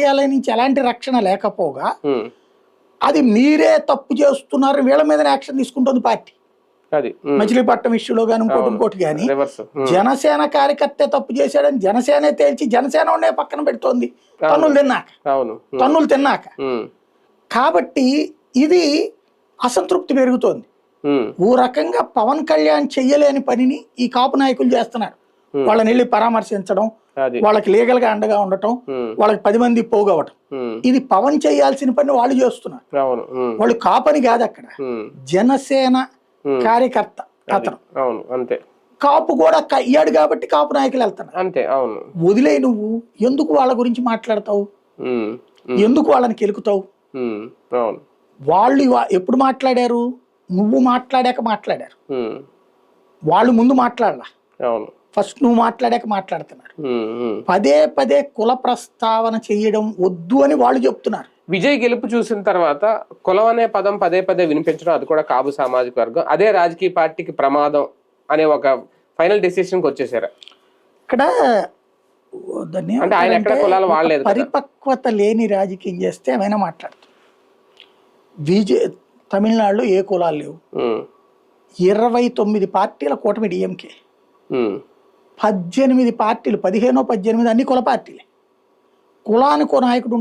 కార్యాలయం నుంచి ఎలాంటి రక్షణ లేకపోగా ఉమ్, అది మీరే తప్పు చేస్తున్నారు వీళ్ళ మీద యాక్షన్ తీసుకుంటుంది పార్టీ. అది ఉమ్, మచిలీపట్నం ఇష్యూలో కానీ ఇంకోటి కానీ రివర్స్ జనసేన కార్యకర్తే తప్పు చేశాడని జనసేనే తేల్చి జనసేన ఉండే పక్కన పెడుతోంది తన్నులు తిన్నాక. అవును తన్నులు తిన్నాక ఉమ్, కాబట్టి ఇది అసంతృప్తి పెరుగుతోంది. ఉమ్, ఓ రకంగా పవన్ కళ్యాణ్ చెయ్యలేని పనిని ఈ కాపు నాయకులు చేస్తున్నారు. వాళ్ళని వెళ్ళి పరామర్శించడం, అది వాళ్ళకి లీగల్ గా అండగా ఉండటం, ఉమ్, వాళ్ళకి 10 మంది పోగవటం. ఉమ్, ఇది పవన్ చేయాల్సిన పని వాళ్ళు చేస్తున్నారు. అవును ఉమ్, వాళ్ళు కాపని కాదు, అక్కడ ఉమ్, జనసేన ఉమ్, కార్యకర్త అది, అతను. అవును అంతే కాపు కూడా అయ్యాడు కాబట్టి కాపు నాయకులు వెళ్తున్నారు. అంతే అవును వదిలే, నువ్వు ఎందుకు వాళ్ళ గురించి మాట్లాడతావు, ఉమ్, ఉమ్, ఎందుకు వాళ్ళని కెలుకుతావు? ఉమ్, అవును వాళ్ళు ఎప్పుడు మాట్లాడారు? నువ్వు మాట్లాడాక మాట్లాడారు. ఉమ్, వాళ్ళు ముందు మాట్లాడలా, అవును ఫస్ట్ నువ్వు మాట్లాడాక మాట్లాడుతున్నారు. ఉమ్, ఉమ్. పదే పదే కుల ప్రస్తావన చేయడం వద్దు అని వాళ్ళు చెప్తున్నారు. విజయ్ గెలుపు చూసిన తర్వాత కులం అనే పదం పదే పదే వినిపించడం, అది కూడా కాపు సామాజిక వర్గం, అదే రాజకీయ పార్టీకి ప్రమాదం అనే ఒక ఫైనల్ డెసిషన్కి వచ్చేసారు. ఇక్కడ దాన్ని అంటే ఆయన ఎక్కడ ఏమంటారంటే, కులాలు ఒక వాడలేదు కదా. పరిపక్వత లేని రాజకీయం చేస్తే ఏమైనా మాట్లాడుతుంది. తమిళనాడులో ఏ కులాలు లేవు, ఉమ్, 29 పార్టీల కూటమి డిఎంకే, ఉమ్, 18 పార్టీలు, 15, 18 అన్ని కుల పార్టీలే. కులానికి నాయకుడు